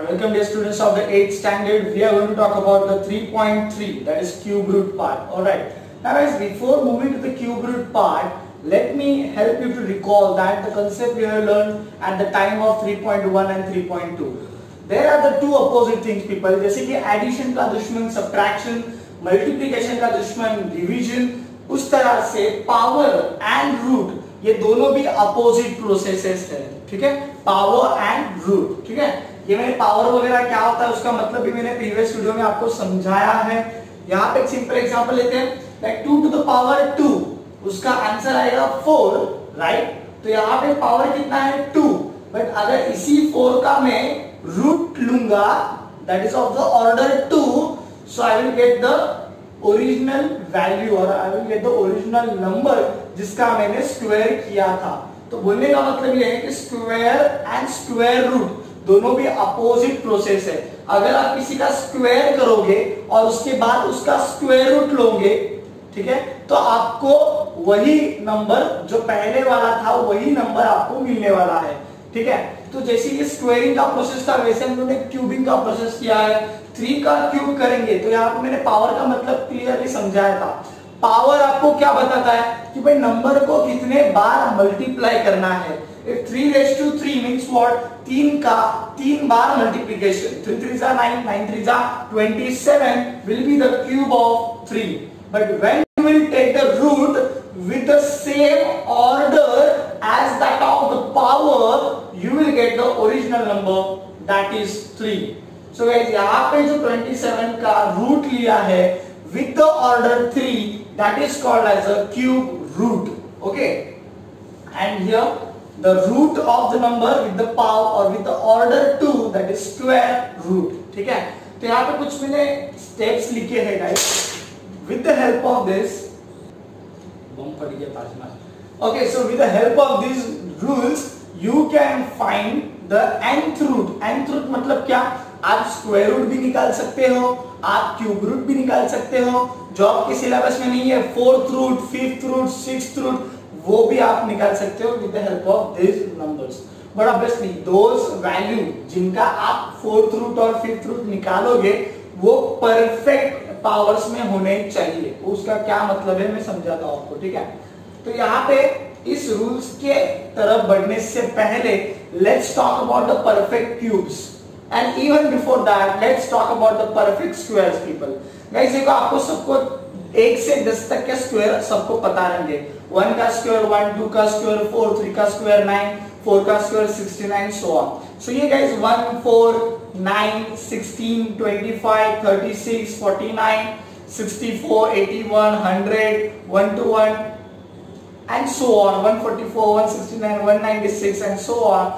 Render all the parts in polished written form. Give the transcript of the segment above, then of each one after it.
Welcome dear students of the 8th standard. We are going to talk about the 3.3, that is cube root part. Alright. Now guys, before moving to the cube root part, let me help you to recall that the concept we have learned at the time of 3.1 and 3.2. There are the two opposite things people, जैसे कि addition का दुश्मन, subtraction, multiplication का दुश्मन, division, उस तरह से power and root ये दोनों भी opposite processes है, ठीक है? Power and root, ठीक है? ये मैंने पावर वगैरह क्या होता है उसका मतलब भी मैंने प्रीवियस वीडियो में आपको समझाया है। यहाँ पे एक सिंपल एग्जांपल लेते हैं, लाइक 2 to the power 2, उसका आंसर आएगा 4, राइट? तो यहाँ पे पावर कितना है 2, बट अगर इसी 4 का मैं रूट लूंगा, that is of the order 2, so I will get the original value और I will get the original number जिसका मैंने स्क्वायर किया था। तो बोलने का मतलब ये है कि स्क्वायर एंड स्क्वायर रूट दोनों भी अपोजिट प्रोसेस है। अगर आप किसी का स्क्वायर करोगे और उसके बाद उसका स्क्वायर रूट लोगे, ठीक है, तो आपको वही नंबर जो पहले वाला था वही नंबर आपको मिलने वाला है, ठीक है। तो जैसे ये स्क्वायरिंग का प्रोसेस था वैसे हम लोगों ने क्यूबिंग का प्रोसेस किया है। 3 का क्यूब करेंगे तो यहाँ पे मैंने पावर का मतलब क्लियरली समझाया था। पावर आपको क्या बताता है कि भाई नंबर को कितने बार मल्टीप्लाई करना है। If 3 raised to 3 means what? 3 का 3 बार multiplication. 3 3s are 9, 9 3s are 27 will be the cube of 3. But when you will take the root with the same order as that of the power, you will get the original number, that is 3. So guys, यहाँ पे जो 27 का root लिया है with the order 3, that is called as a cube root. Okay, and here the root of the number with the power or with the order 2, that is square root, ठीक है। तो यहाँ पे कुछ मैंने steps लिखे हैं guys, with the help of this, okay, so with the help of these rules you can find the nth root. nth root मतलब क्या? आप स्क्वायर रूट भी निकाल सकते हो, आप क्यूब रूट भी निकाल सकते हो, जो आपके सिलेबस में नहीं है 4th root, 5th root, 6th root, वो भी आप निकाल सकते हो with the help of this numbers. But obviously those value जिनका आप 4th रूट और 5th रूट निकालोगे वो परफेक्ट पावर्स में होने चाहिए। उसका क्या मतलब है मैं समझाता हूं आपको, ठीक है। तो यहाँ पे इस रूल्स के तरफ बढ़ने से पहले let's talk about the perfect cubes and even before that let's talk about the perfect squares people. Guys देखो, आपको सबको 1 से 10 तक के स्क्वायर सबको पता रहेंगे। 1 का स्क्वायर 1, 2 का स्क्वायर 4, 3 का स्क्वायर 9, 4 का स्क्वायर 69, सो ऑन। सो ये guys 1, 4, 9, 16, 25, 36, 49, 64, 81, 100, 121 and so on, 144, 169, 196 and so on.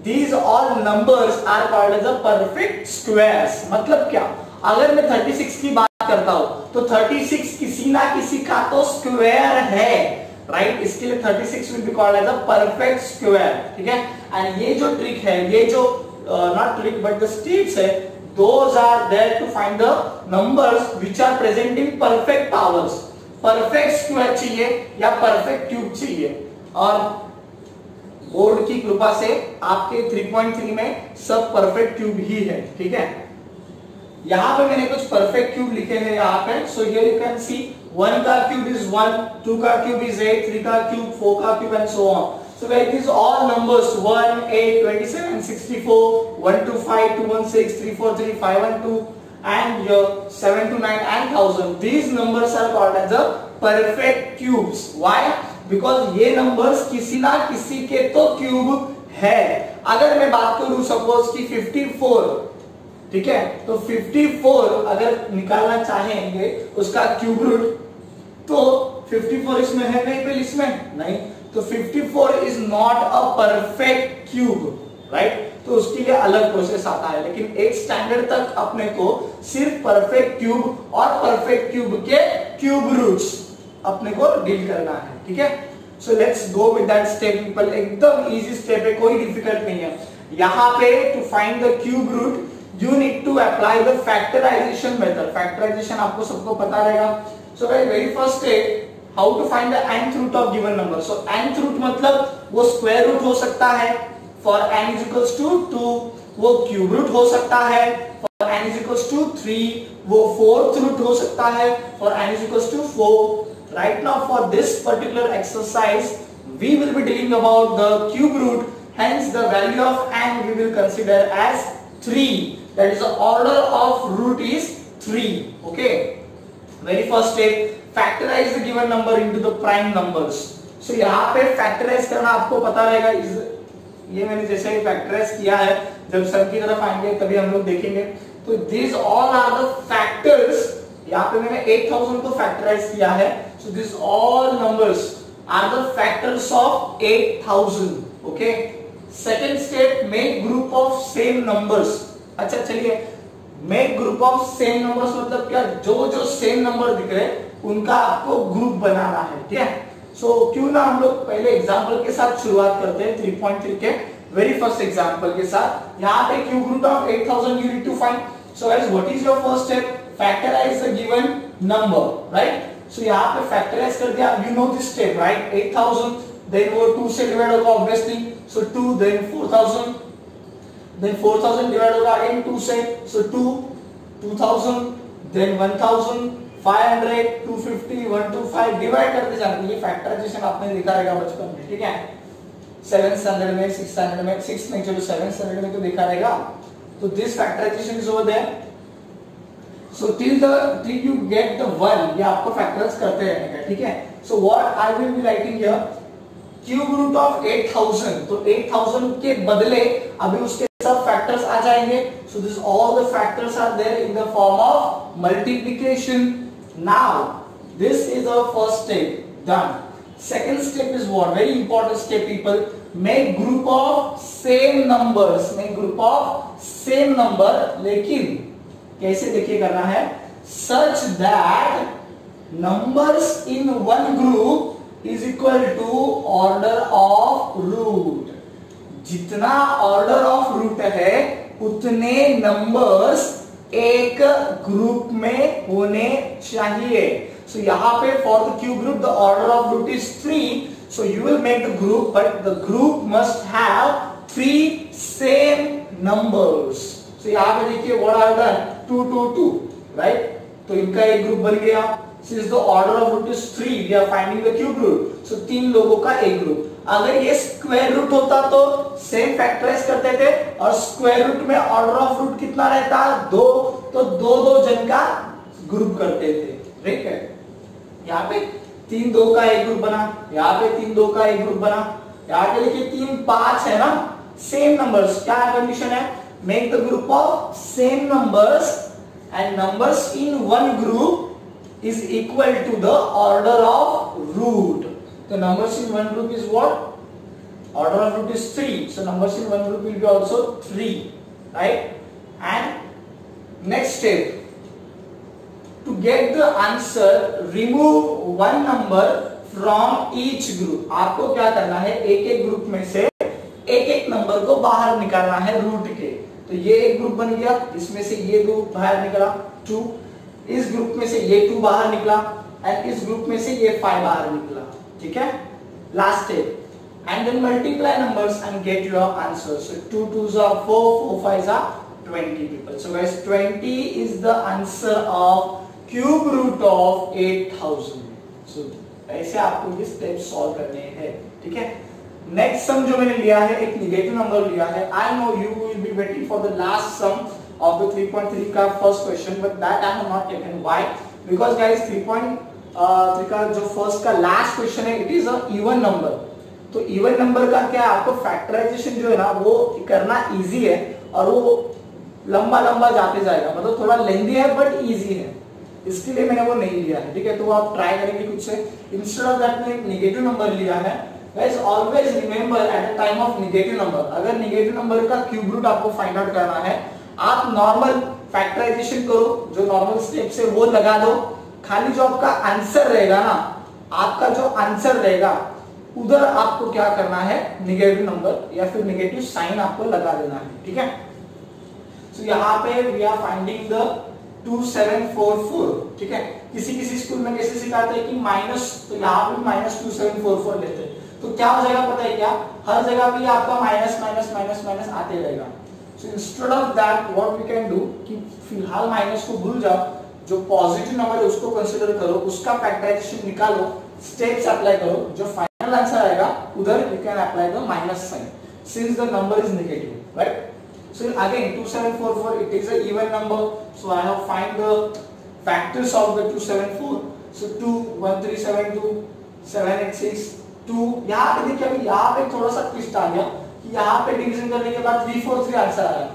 These all numbers are called as a perfect squares. मतलब क्या? अगर मैं 36 की बात करता हूं तो 36 किसी ना किसी का तो स्क्वायर है, राइट? इसके लिए 36 will be called as a perfect square, ठीक है। एंड ये जो ट्रिक है, ये जो not trick but the steps है, those are there to find the numbers which are present in perfect powers. Perfect square चाहिए या परफेक्ट क्यूब चाहिए, और बोर्ड की कृपा से आपके 3.3 में सब परफेक्ट क्यूब ही है, ठीक है। यहाँ पे मैंने कुछ परफेक्ट क्यूब लिखे हैं यहाँ पे। So here you can see 1 का क्यूब इज 1, 2 का क्यूब इज 8, 3 का क्यूब 4 का cube and so on. So guys, these all numbers 1, 8, 27, 64, 125, 216, 343, 512 and your 7 to 9 and 1000. These numbers are called as the perfect cubes. Why? Because ये numbers किसी ना किसी के तो क्यूब है। अगर मैं बात करूं सपोज कि 54, ठीक है, तो 54 अगर निकालना चाहेंगे उसका क्यूब रूट, तो 54 इसमें है कहीं पे लिस्ट में? नहीं, तो 54 is not a perfect cube, right? तो उसके लिए अलग प्रोसेस आता है। लेकिन 8th स्टैंडर्ड तक अपने को सिर्फ परफेक्ट क्यूब और परफेक्ट क्यूब के क्यूब रूट्स अपने को डील करना है, ठीक है। So let's go with that step people. एकदम इजी स्टेप है, कोई डिफिकल्ट नहीं है। यहाँ पे to find the cube root you need to apply the factorization method. Factorization आपको सबको पता रहेगा। So very first step, how to find the nth root of given number. So nth root मतलब वो स्क्वायर रूट हो सकता है for n is equals to 2, वो क्यूब रूट हो सकता है for n is equals to 3, वो फोर्थ रूट हो सकता है for n is equals to 4. Right now for this particular exercise we will be dealing about the cube root, hence the value of n we will consider as 3, that is the order of root is 3. Okay, very first step, factorize the given number into the prime numbers. So यहाँ पे factorize करना आपको पता रहेगा, ये मैंने जैसे ही factorise किया है, जब सम की तरफ आएंगे तभी हम लोग देखेंगे. तो these all are the factors, यहाँ पे मैंने 8000 को फैक्टराइज किया है. So these all numbers are the factors of 8000. Okay. Second step, make group of same numbers. अच्छा चलिए, make group of same numbers मतलब क्या, जो सेम नंबर दिख रहे उनका आपको ग्रुप बनाना है. ठीक है. सो क्यों ना हम लोग पहले एग्जांपल के साथ शुरुआत करते हैं 3.3 के वेरी फर्स्ट एग्जांपल के साथ. यहाँ पे cube root of 8000 you need to find. So guys, what is your first step? Factorize the given number, right? So यहाँ पे factorize कर दिया, you know this step, right? 8000, then वो 2 से डिवाइड होगा obviously, so 2, then 4000, then 4000 divide होगा again 2 से, so 2, 2000, then 1000, 500, 250, 125 divide करते जाते. ये फैक्टराइजेशन आपने देखा रहेगा बचपन में. ठीक है. 700 में, 600 में, 6 में, चलो 700 में तो देखा रहेगा. तो this factorization is over there. So till you get the 1, ये आपको फैक्टराइज करते रहने का. ठीक है. So what I will be writing here, cube root of 8000. तो 8000 के बदले अभी उसके सब फैक्टर्स आ जाएंगे. So this all the factors are there in the form of multiplication. Now, this is our first step done. Second step is what? Very important step, people. Make group of same numbers. Make group of same number. लेकिन कैसे देखिए करना है? Such that numbers in one group is equal to order of root. जितना order of root है उतने numbers एक group में होने चाहिए. सो यहाँ पे for the cube root the order of root is 3. So you will make the group, but the group must have 3 same numbers. So यहाँ पे देखिए व्हाट आर डन, 2 2 2, राइट. तो इनका एक ग्रुप बन गया. Since the order of root is 3, we are finding the cube root. So 3 लोगों का एक ग्रुप. अगर ये स्क्वायर रूट होता तो सेम फैक्टराइज करते थे, और स्क्वायर रूट में ऑर्डर ऑफ रूट कितना रहता, 2, तो 2 जन का ग्रुप करते थे. ठीक है. यहाँ पे 3 2 का एक ग्रुप बना, यहाँ पे 3 2 का एक ग्रुप बना, यहाँ पे देखिए 3 5 है ना, सेम नंबर्स. क्या कंडीशन है? Make the group of same numbers and numbers in one group is equal to the order of root. The numbers in one group is what? Order of root is 3. So numbers in one group will be also 3, right? And next step, to get the answer, remove one number from each group. आपको क्या करना है? एक group में से एक number को बाहर निकालना है रूट के. तो ये एक ग्रुप बन गया, इसमें से ये 2 बाहर निकला 2, इस ग्रुप में से ये 2 बाहर निकला, एंड इस ग्रुप में से ये 5 बाहर निकला. ठीक है. Last step, and then multiply numbers and get your answer. So 2 2s are 4, 4 5s are 20 people. So guys, 20 is the answer of cube root of 8000. So ऐसे आपको ये स्टेप सॉल्व करने हैं. ठीक है. नेक्स्ट सम जो मैंने लिया है, एक निगेटिव नंबर लिया है. I know you will be waiting for the last sum of the 3.3 का first question, but that I have not taken. Why? Because guys 3.3 का जो फर्स्ट का लास्ट क्वेश्चन है, it is a even number. तो even number का क्या है, आपको फैक्टराइजेशन जो है ना वो करना इजी है, और वो लंबा लंबा जाते जाएगा, मतलब थोड़ा लेंथी है बट इजी है, इसके लिए मैंने वो नहीं लिया है. ठीक है. तो आप ट्राई करेंगे खुद से. इंस्टेड ऑफ दैट मैंने एक नेगेटिव नंबर लिया है. Guys always remember at the time of negative number, अगर नेगेटिव नंबर का क्यूब रूट आपको फाइंड आउट करना है, आप नॉर्मल फैक्टराइजेशन करो, जो नॉर्मल स्टेप से वो लगा दो. खाली जो आपका आंसर रहेगा ना, आपका जो आंसर रहेगा उधर आपको क्या करना है, नेगेटिव नंबर या फिर नेगेटिव साइन आपको लगा देना है. ठीक है. सो यहाँ पे वी आर फाइंडिंग द 2744. ठीक है. किसी स्कूल में कैसे सिखाते हैं कि माइनस, तो यहाँ पे माइनस 2744 लेते हैं. तो क्या हो जाएगा पता है क्या, हर जगह पे आपका माइनस माइनस माइनस माइनस आते रहेगा. So instead of that what we can do कि फिलहाल माइनस को भूल जाओ, जो पॉजिटिव नंबर है उसको कंसीडर करो, उसका फैक्टराइजेशन निकालो, स्टेप्स अप्लाई करो, जो फाइनल आंसर आएगा उधर you can apply the minus sign since the number is negative, right? So again 2744 it is a even number, so I have find the factors of the 274. So 2 1 3 7 2 7 8 6 2. यहाँ पे देखिए अभी यहाँ पे थोड़ा सा ट्विस्ट आ गया कि यहाँ पे डिवीजन करने के बाद 3 4 3 आंसर आया,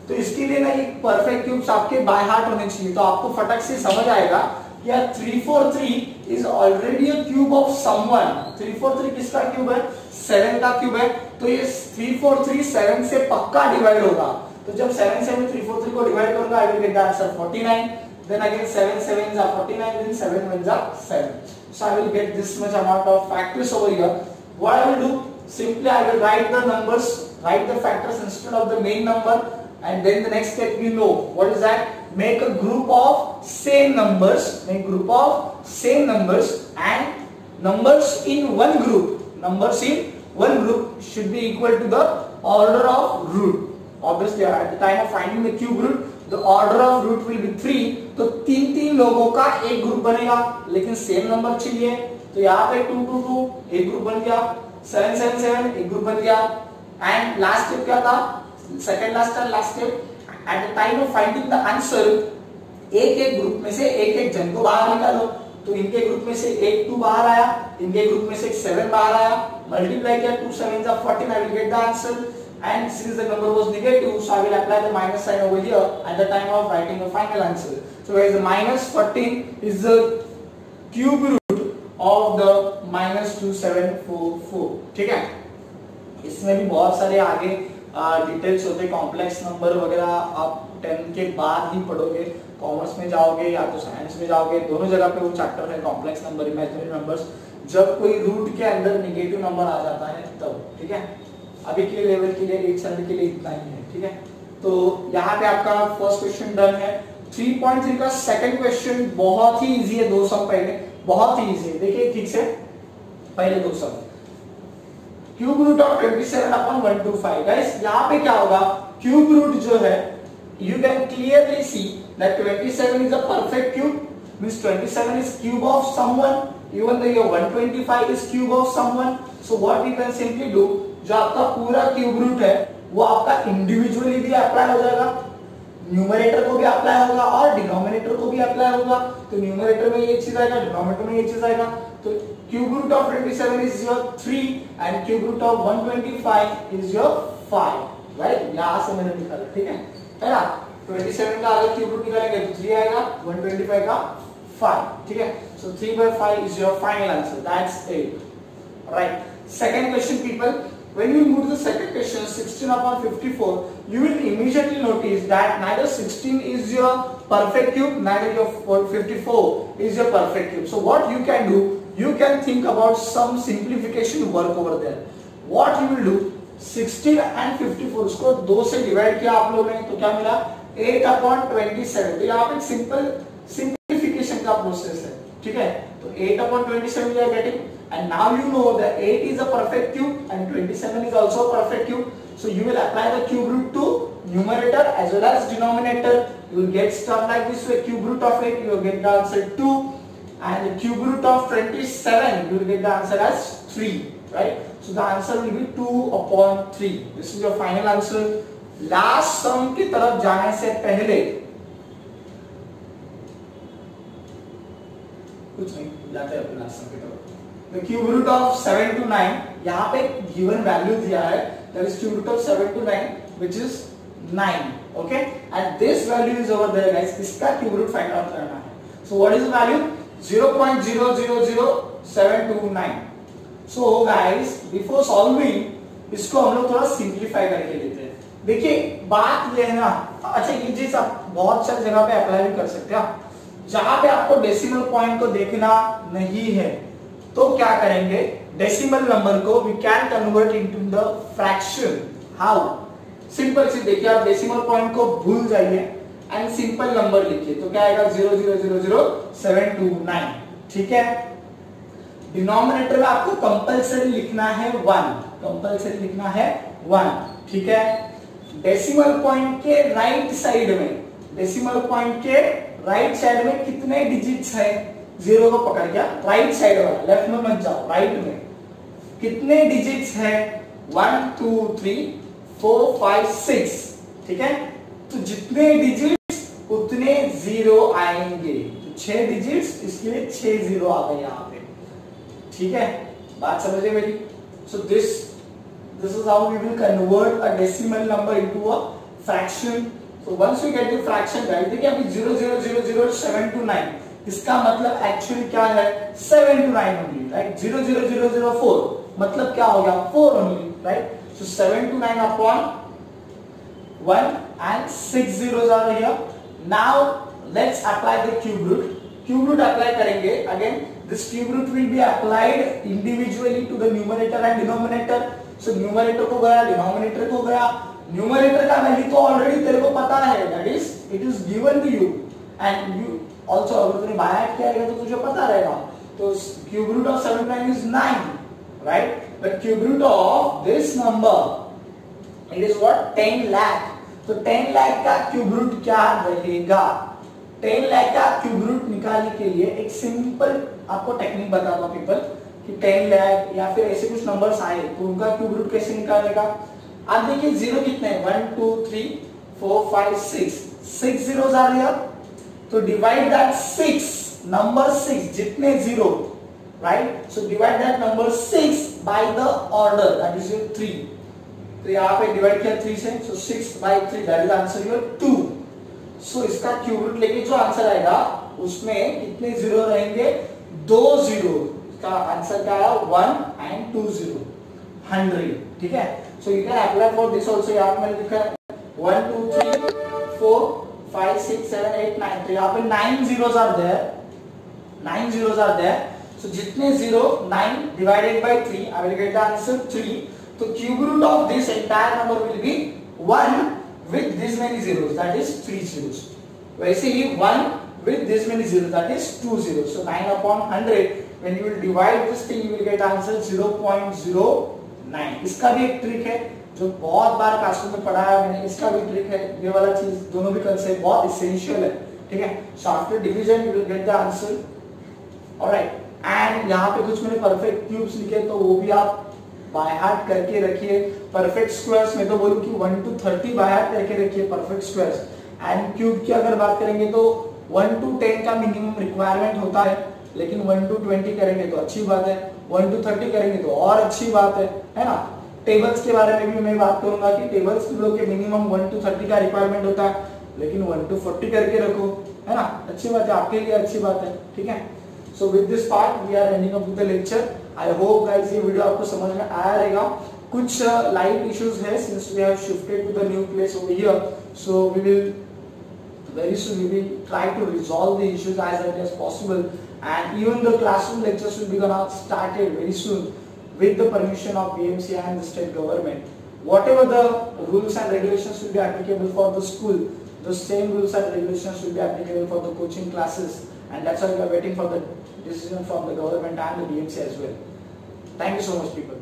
तो इसके लिए ना ये परफेक्ट क्यूब्स आपके बाय हार्ट होने चाहिए, तो आपको फटक से समझ आएगा कि यार 3 4 3 is already a cube of someone. 3 4 3 किसका क्यूब है? 7 का क्यूब है, तो ये 3 4 3 7 से पक्का डिवाइड होगा, तो जब 7 से मैं 3 4 3 को डिवाइड करूंगा आई will get the answer 49, then again 7 7s are 49, then 7 1s are 7, so I will get this much amount of factors over here. What I will do, simply I will write the numbers, write the factors instead of the main number, and then the next step you know what is that, make a group of same numbers, make group of same numbers, and numbers in one group should be equal to the order of root. Obviously at the time of finding the cube root the order of root will be 3, तो तीन तीन लोगों का एक group बनेगा, लेकिन same number चाहिए, तो यहाँ पे 2 2 2 एक ग्रुप बन गया, 7 7 7 एक ग्रुप बन गया, एंड लास्ट स्टेप क्या था, second last step, at the time of finding the answer एक एक ग्रुप में से एक एक जन को बाहर निकालो, तो इनके ग्रुप में से एक 2 बाहर आया, इनके ग्रुप में से एक 7 बाहर आया, मल्टीप्लाई किया 2 7s are 14, I will get the answer, and since the number was negative so I will apply the minus sign over here at the time of writing the final answer. So guys, the minus 14 is the cube root of the minus 2744, ठीक है? इसमें भी बहुत सारे आगे details होते, complex number वगैरह आप 10 के बाद ही पढ़ोगे, कॉमर्स में जाओगे या तो साइंस में जाओगे, दोनों जगह पे वो चैप्टर है कॉम्प्लेक्स नंबर, इमेजिनरी नंबर्स, जब कोई रूट के अंदर नेगेटिव नंबर आ जाता है तब, ठीक है? अभी के लेवल के लिए एक साल के लिए इतना ही है, ठीक है? तो यहाँ पे आपका फर्स्ट क्वेश्चन डन है। 3.3 का सेकंड क्वेश्चन बहुत ही इजी है, 2 सम पहले बहुत ही इजी है, देखिए ठीक से पहले 2 sum, cube root of 27 upon 125, guys यहाँ पे क्या होगा, क्यूब रूट जो है you can clearly see that 27 is a perfect cube, means 27 is cube of someone, even though your 125 is cube of someone. So what we can simply do, जो आपका पूरा cube root है वो आपका individually भी apply हो जाएगा, numerator को भी अप्लाई होगा और डिनोमिनेटर को भी अप्लाई होगा, तो न्यूमरेटर में ये चीज आएगा, डिनोमिनेटर में ये चीज आएगा, तो cube root of 27 is your 3 and cube root of 125 is your 5, right? यहां से मैंने निकाला, ठीक है ना? 27 का अगर क्यूब रूट निकालेंगे तो 3 आएगा, 125 का 5, ठीक है? So 3/5 is your final answer, that's it, right? Second question people, when you move to the second question 16 upon 54, you will immediately notice that neither 16 is your perfect cube, neither your 54 is your perfect cube. So what you can do, you can think about some simplification work over there. What you will do, 16 and 54 उसको 2 से divide किया आप लोगों ने, तो क्या मिला 8 upon 27, तो यहाँ पे सिंपल सिंप्लीफिकेशन का प्रोसेस है, ठीक है? तो 8 upon 27 you are getting, and now you know that 8 is a perfect cube and 27 is also a perfect cube, so you will apply the cube root to numerator as well as denominator. You will get stuff like this way, cube root of 8 you will get the answer 2, and the cube root of 27 you will get the answer as 3, right? So the answer will be 2 upon 3. This is your final answer. Last sum की तरफ जाने से पहले कुछ नहीं, जाते हैं अपने लास्ट सम की तरफ। The cube root of 7 to 9, यहाँ पे given value दिया है, that is cube root of 7 to 9 which is 9, okay? And this value is over there guys, इसका cube root find out करना है। So what is the value? 0.000729. So guys, before solving इसको हम लोग थोड़ा simplify करके लेते हैं। देखिए बात ये है ना, अच्छा ये चीज आप बहुत सारी जगह पे अप्लाई भी कर सकते हैं, जहां पे आपको डेसिमल पॉइंट को देखना नहीं है तो क्या करेंगे, डेसिमल नंबर को we can convert into the fraction. How? Simple see, देखिए आप डेसिमल पॉइंट को भूल जाइए एंड सिंपल नंबर लिखिए, तो क्या आएगा 0.0000729, ठीक है? डिनोमिनेटर में आपको कंपल्सरी लिखना है 1, कंपल्सरी लिखना है 1, ठीक है? डेसिमल पॉइंट के राइट साइड में, डेसिमल पॉइंट के राइट साइड में कितने डिजिट्स है, जीरो को पकड़ के राइट साइड वाला, लेफ्ट में मत जाओ, राइट में कितने डिजिट्स है, 1 2 3 4 5 6, ठीक है। तो जितने डिजिट्स उतने जीरो आएंगे, तो 6 डिजिट्स, इसके लिए 6 जीरो आ गए यहाँ पे, ठीक है। बात समझे मेरी? So this is how we will convert a decimal number into a fraction. So once we get the fraction guys, देखिए अभी 0000729, इसका मतलब एक्चुअली क्या है, 7 to 9 ओनली, राइट। 00004 मतलब क्या हो गया, 4 only, right. So 7 to 9 upon 1 and 6 zeros are here. Now let's apply the cube root. Cube root apply करेंगे. Again this cube root will be applied individually to the numerator and denominator. So numerator को गया, denominator को गया. Numerator का value तो already तेरे को पता है, that is it is given to you, and you also अगर तूने बाय ऐड किया रहेगा तो तुझे पता रहेगा। तो cube root of 79 is 9, right? But cube root of this number, it is what, 10 lakh. तो 10 लाख का क्यूब रूट क्या रहेगा? 10 लाख का क्यूब रूट निकालने के लिए एक सिंपल आपको टेक्निक बताता हूं पीपल, कि 10 लाख या फिर ऐसे कुछ नंबर्स आए तो उनका क्यूब रूट कैसे निकालेगा। आप देखिए जीरो कितने हैं, 1 2 3 4 5 6 जीरोस आ रहे हैं। तो डिवाइड दैट 6, नंबर 6 जितने zero, right. So divide that number 6 by the order, that is your 3। तो यहाँ पे डिवाइड किया 3 से, सो 6 by 3, that is answer your 2। सो इसका क्यूब रूट लेके जो आंसर आएगा उसमें कितने जीरो रहेंगे, 2 जीरो। इसका आंसर क्या है, 1 and 2 जीरो, 100, ठीक है। So you can apply for this also. यहाँ पे मैंने लिखा है 1 2 3 4 5 6 7 8 9, तो यहाँ पे 9 zeros are there, 9 zeros are there। सो जितने zero, 9 divided by 3, I will get the answer 3। तो cube root of this entire number will be 1 with this many zeros, that is 3 zeros। वैसे ही 1 with this many zeros, that is 2 zeros। So 9 upon 100, when you will divide this thing, you will get answer 0.09। इसका भी एक trick है जो बहुत बार classroom में पढ़ाया मैंने, इसका भी ट्रिक है। ये वाला चीज दोनों भी कंसेप्ट बहुत इसेंशियल है, ठीक है। So after division you will get the answer, alright। And यहाँ पे कुछ मैंने परफेक्ट क्यूब्स लिखे, तो वो भी आप बाय हार्ट करके रखिए। परफेक्ट स्क्वायर्स में तो बोलूं कि 1 to 30 बाय हार्ट करके रखिए परफेक्ट स्क्वायर्स। एंड क्यूब की अगर बात करेंगे तो 1 to 10 का मिनिमम रिक्वायरमेंट होता है, लेकिन 1 to 20 करेंगे तो अच्छी बात है, 1 to 30 करेंगे तो और अच्छी बात है ना। टेबल्स के बारे में भी मैं बात करूंगा कि टेबल्स लोग के मिनिमम 1 to 30 का रिक्वायरमेंट होता है, लेकिन 1 to 40 करके रखो, है ना। अच्छी बात है, आपके लिए अच्छी बात है, ठीक है। So with this part we are ending up with the lecture. I hope guys ये वीडियो आपको समझ में आया रहेगा। कुछ लाइट इश्यूज है since we have shifted to the new place over here, so we will very soon we will try to resolve the issues as early as possible, and even the classroom lectures will be gonna started very soon with the permission of BMC and the state government. Whatever the rules and regulations will be applicable for the school, the same rules and regulations will be applicable for the coaching classes, and that's why we are waiting for the decision from the government and the BMC as well. Thank you so much people.